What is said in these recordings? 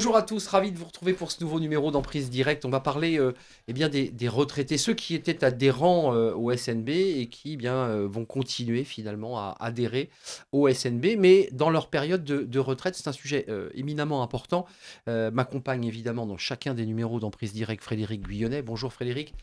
Bonjour à tous, ravi de vous retrouver pour ce nouveau numéro d'Emprise Directe. On va parler des retraités, ceux qui étaient adhérents au SNB et qui vont continuer finalement à adhérer au SNB, mais dans leur période de retraite. C'est un sujet éminemment important. M'accompagne évidemment dans chacun des numéros d'Emprise Directe Frédéric Guyonnet. Bonjour Frédéric,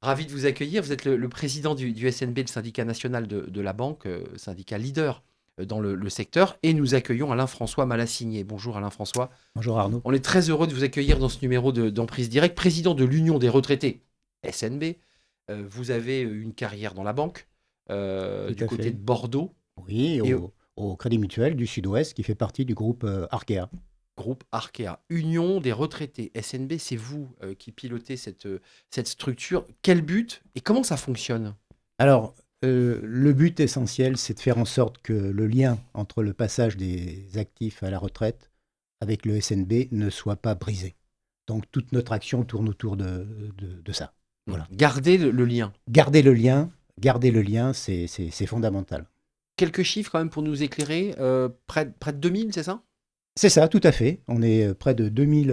ravi de vous accueillir. Vous êtes le président du SNB, le syndicat national de la banque, syndicat leader dans le secteur. Et nous accueillons Alain-François Malassigné. Bonjour Alain-François. Bonjour Arnaud. On est très heureux de vous accueillir dans ce numéro d'Emprise Directe, président de l'Union des retraités SNB. Vous avez une carrière dans la banque, du côté de Bordeaux. Oui, au Crédit Mutuel du Sud-Ouest, qui fait partie du groupe Arkea. Groupe Arkea. Union des retraités SNB, c'est vous qui pilotez cette structure. Quel but et comment ça fonctionne ? Alors, le but essentiel, c'est de faire en sorte que le lien entre le passage des actifs à la retraite avec le SNB ne soit pas brisé. Donc, toute notre action tourne autour de ça. Voilà. Garder le lien. Garder le lien, c'est fondamental. Quelques chiffres quand même pour nous éclairer. Près de 2000, c'est ça ? C'est ça, tout à fait. On est près de 2000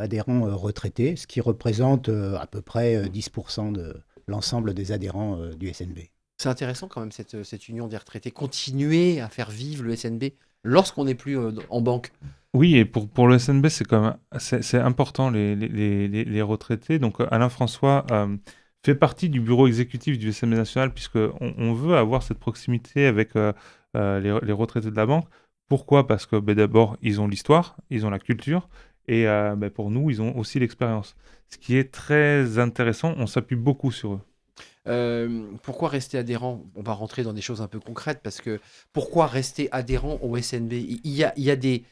adhérents retraités, ce qui représente à peu près 10% de l'ensemble des adhérents du SNB. C'est intéressant quand même cette union des retraités, continuer à faire vivre le SNB lorsqu'on n'est plus en banque. Oui, et pour le SNB, c'est important les retraités. Donc Alain François fait partie du bureau exécutif du SNB national puisqu'on veut avoir cette proximité avec les retraités de la banque. Pourquoi ? Parce que d'abord, ils ont l'histoire, ils ont la culture et pour nous, ils ont aussi l'expérience. Ce qui est très intéressant, on s'appuie beaucoup sur eux. Pourquoi rester adhérent ? On va rentrer dans des choses un peu concrètes parce que pourquoi rester adhérent au SNB ? Il y a des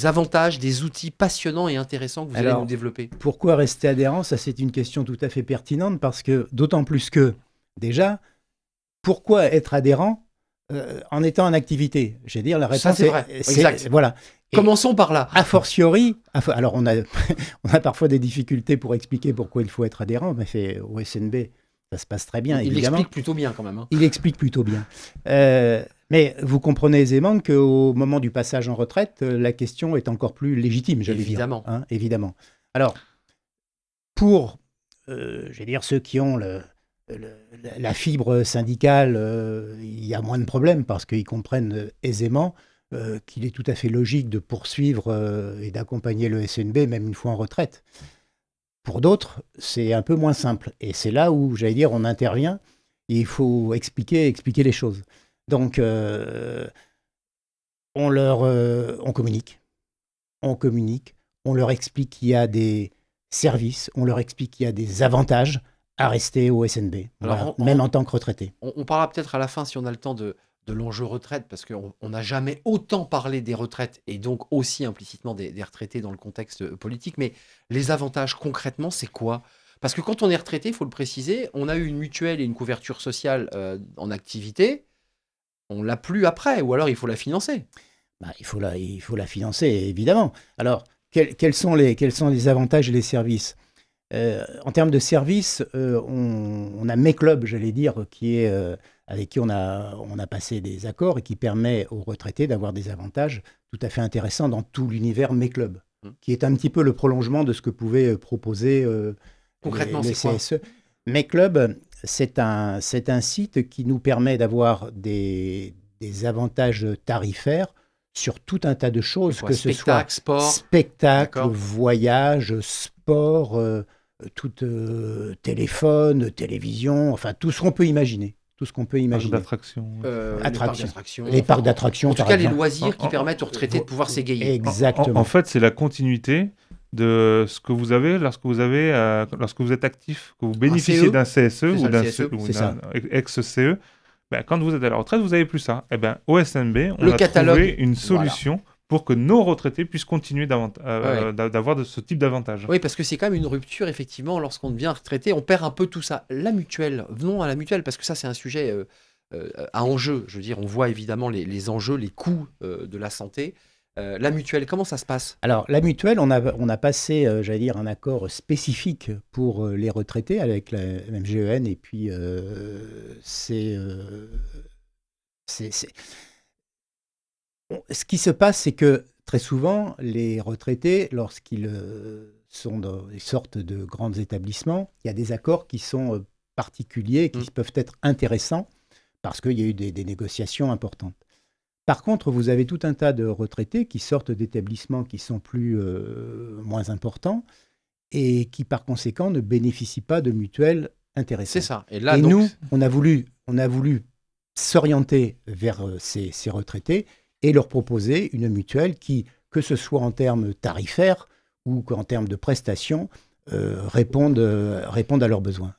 avantages, des outils passionnants et intéressants que vous allez nous développer. Pourquoi rester adhérent ? Ça, c'est une question tout à fait pertinente parce que, d'autant plus que, déjà, pourquoi être adhérent en étant en activité ? Je veux dire, la réponse ça, c'est vrai. Exact. Voilà. Et commençons par là. A fortiori, alors on a parfois des difficultés pour expliquer pourquoi il faut être adhérent, mais au SNB, ça se passe très bien, il évidemment. Il explique plutôt bien quand même. Hein. Il explique plutôt bien. Mais vous comprenez aisément qu'au moment du passage en retraite, la question est encore plus légitime, j'allais dire. Évidemment. Évidemment. Alors, pour ceux qui ont la fibre syndicale, il y a moins de problèmes parce qu'ils comprennent aisément qu'il est tout à fait logique de poursuivre et d'accompagner le SNB, même une fois en retraite. Pour d'autres, c'est un peu moins simple. Et c'est là où, j'allais dire, on intervient et il faut expliquer les choses. Donc, on communique, on leur explique qu'il y a des services, on leur explique qu'il y a des avantages à rester au SNB, même en tant que retraité. On parlera peut-être à la fin, si on a le temps, de l'enjeu retraite, parce qu'on n'a jamais autant parlé des retraites, et donc aussi implicitement des retraités dans le contexte politique. Mais les avantages, concrètement, c'est quoi ? Parce que quand on est retraité, il faut le préciser, on a eu une mutuelle et une couverture sociale en activité, on ne l'a plus après, ou alors il faut la financer. Il faut la financer, évidemment. Alors, quels sont les avantages et les services ? En termes de services, on a MeClub, j'allais dire, avec qui on a passé des accords et qui permet aux retraités d'avoir des avantages tout à fait intéressants dans tout l'univers MeClub, qui est un petit peu le prolongement de ce que pouvaient proposer concrètement, les c'est CSE. MeClub, c'est un site qui nous permet d'avoir des avantages tarifaires sur tout un tas de choses, que ce soit spectacle, voyage, sport, téléphone, télévision, enfin tout ce qu'on peut imaginer. Parcs d'attractions. Les parcs d'attractions. En tout cas, les loisirs qui permettent aux retraités de pouvoir s'égayer. Exactement. En fait, c'est la continuité de ce que vous avez lorsque vous êtes actif, que vous bénéficiez d'un CSE ou d'un ex-CE. Quand vous êtes à la retraite, vous n'avez plus ça. Au SNB, on a trouvé une solution pour que nos retraités puissent continuer d'avoir ce type d'avantages. Oui, parce que c'est quand même une rupture, effectivement, lorsqu'on devient retraité, on perd un peu tout ça. La mutuelle, venons à la mutuelle, parce que ça, c'est un sujet à enjeu. Je veux dire, on voit évidemment les enjeux, les coûts de la santé. La mutuelle, comment ça se passe ? Alors, la mutuelle, on a passé, un accord spécifique pour les retraités avec la MGEN, et puis ce qui se passe, c'est que très souvent, les retraités, lorsqu'ils sortent de grands établissements, il y a des accords qui sont particuliers, qui peuvent être intéressants, parce qu'il y a eu des négociations importantes. Par contre, vous avez tout un tas de retraités qui sortent d'établissements qui sont moins importants et qui, par conséquent, ne bénéficient pas de mutuelles intéressantes. C'est ça. Et là, nous, on a voulu s'orienter vers ces retraités et leur proposer une mutuelle qui, que ce soit en termes tarifaires ou qu'en termes de prestations, répondent à leurs besoins.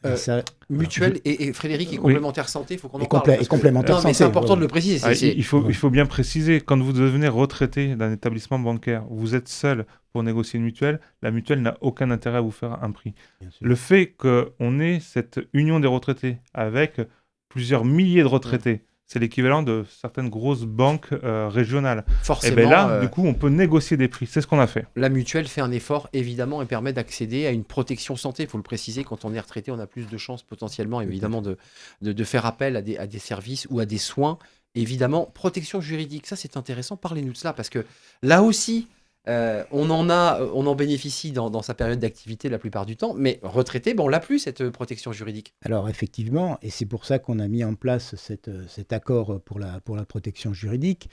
Mutuelle et Frédéric, et complémentaire santé, il faut qu'on en parle. Et complémentaire santé. C'est important de le préciser. Il faut bien préciser, quand vous devenez retraité d'un établissement bancaire, vous êtes seul pour négocier une mutuelle, la mutuelle n'a aucun intérêt à vous faire un prix. Le fait qu'on ait cette union des retraités avec plusieurs milliers de retraités, c'est l'équivalent de certaines grosses banques régionales. Forcément. Et bien là, du coup, on peut négocier des prix. C'est ce qu'on a fait. La mutuelle fait un effort, évidemment, et permet d'accéder à une protection santé. Il faut le préciser, quand on est retraité, on a plus de chances potentiellement, évidemment, de faire appel à des services ou à des soins. Évidemment, protection juridique, ça c'est intéressant. Parlez-nous de cela, parce que là aussi, on en bénéficie dans sa période d'activité la plupart du temps, mais retraité, on l'a plus, cette protection juridique. Alors effectivement, et c'est pour ça qu'on a mis en place cet accord pour la protection juridique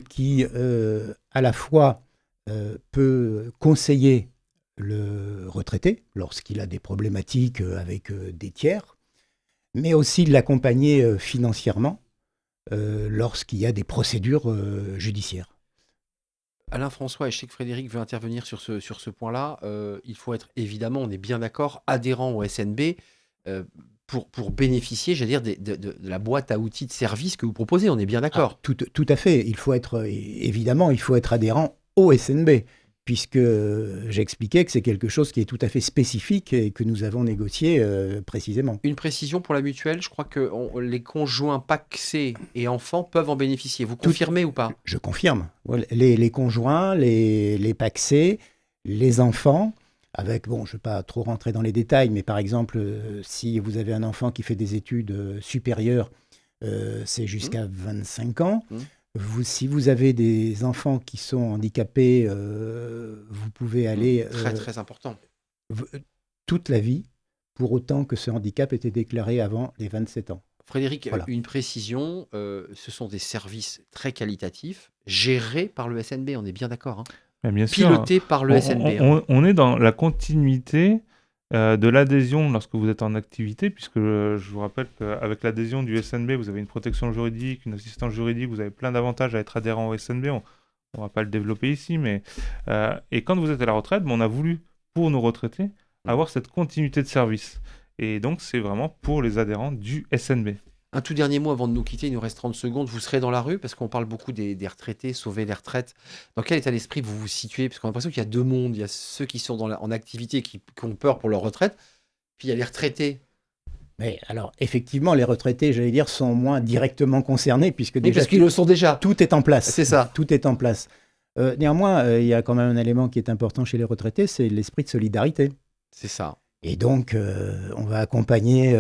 qui à la fois peut conseiller le retraité lorsqu'il a des problématiques avec des tiers, mais aussi l'accompagner financièrement lorsqu'il y a des procédures judiciaires. Alain François, et je sais que Frédéric veut intervenir sur ce point-là. Il faut être, évidemment, on est bien d'accord, adhérent au SNB pour bénéficier, j'allais dire, de la boîte à outils de services que vous proposez. On est bien d'accord. Tout à fait. Il faut être adhérent au SNB, puisque j'expliquais que c'est quelque chose qui est tout à fait spécifique et que nous avons négocié précisément. Une précision pour la mutuelle, je crois que les conjoints pacsés et enfants peuvent en bénéficier. Vous confirmez ou pas ? Je confirme. Les conjoints, les pacsés, les enfants, avec, je ne vais pas trop rentrer dans les détails, mais par exemple, si vous avez un enfant qui fait des études supérieures, c'est jusqu'à 25 ans. Si vous avez des enfants qui sont handicapés, vous pouvez aller... Très, très important. Toute la vie, pour autant que ce handicap ait été déclaré avant les 27 ans. Frédéric, voilà. Une précision, ce sont des services très qualitatifs, gérés par le SNB, on est bien d'accord. Bien sûr, pilotés par le SNB. On est dans la continuité de l'adhésion lorsque vous êtes en activité, puisque je vous rappelle qu'avec l'adhésion du SNB, vous avez une protection juridique, une assistance juridique, vous avez plein d'avantages à être adhérent au SNB. On ne va pas le développer ici, mais et quand vous êtes à la retraite, on a voulu, pour nos retraités, avoir cette continuité de service. Et donc, c'est vraiment pour les adhérents du SNB. Un tout dernier mot avant de nous quitter, il nous reste 30 secondes. Vous serez dans la rue parce qu'on parle beaucoup des retraités, sauver les retraites. Dans quel état d'esprit vous vous situez ? Parce qu'on a l'impression qu'il y a deux mondes. Il y a ceux qui sont en activité, qui ont peur pour leur retraite. Puis il y a les retraités. Mais alors, effectivement, les retraités, j'allais dire, sont moins directement concernés puisque déjà, parce qu'ils le sont déjà. Tout est en place. C'est ça. Tout est en place. Néanmoins, il y a quand même un élément qui est important chez les retraités, c'est l'esprit de solidarité. C'est ça. Et donc, on va accompagner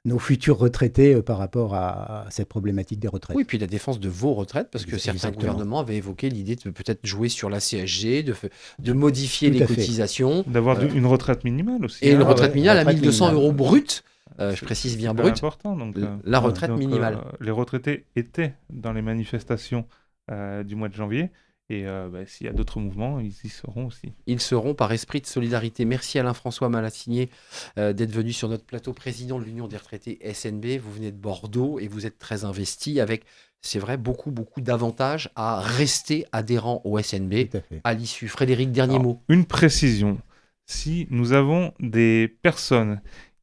nos futurs retraités par rapport à cette problématique des retraites. Oui, puis la défense de vos retraites, parce que certains gouvernements avaient évoqué l'idée de peut-être jouer sur la CSG, de modifier les cotisations. D'avoir une retraite minimale aussi. Et une retraite minimale à 1 200 € brut. Je précise bien brut. C'est important. Donc, la retraite minimale. Les retraités étaient dans les manifestations du mois de janvier. Et s'il y a d'autres mouvements, ils y seront aussi. Ils seront par esprit de solidarité. Merci Alain-François Malassigné d'être venu sur notre plateau, président de l'Union des retraités SNB. Vous venez de Bordeaux et vous êtes très investi avec, c'est vrai, beaucoup d'avantages à rester adhérent au SNB à l'issue. Frédéric, dernier mot. Une précision. Si nous avons des personnes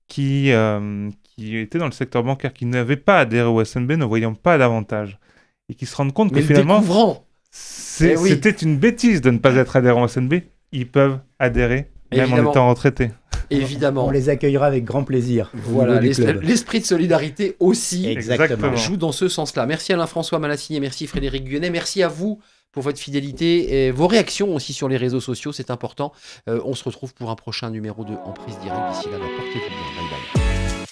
qui étaient dans le secteur bancaire, qui n'avaient pas adhéré au SNB, ne voyant pas d'avantage, et qui se rendent compte que finalement... C'était une bêtise de ne pas être adhérent au SNB. Ils peuvent adhérer, même en étant retraités. Évidemment. On les accueillera avec grand plaisir. Voilà, l'esprit de solidarité aussi Exactement. joue dans ce sens-là. Merci Alain-François Malassigné, merci Frédéric Guyenet, merci à vous pour votre fidélité et vos réactions aussi sur les réseaux sociaux, c'est important. On se retrouve pour un prochain numéro de Emprise Directe. D'ici là, portez-vous bien. Bye bye.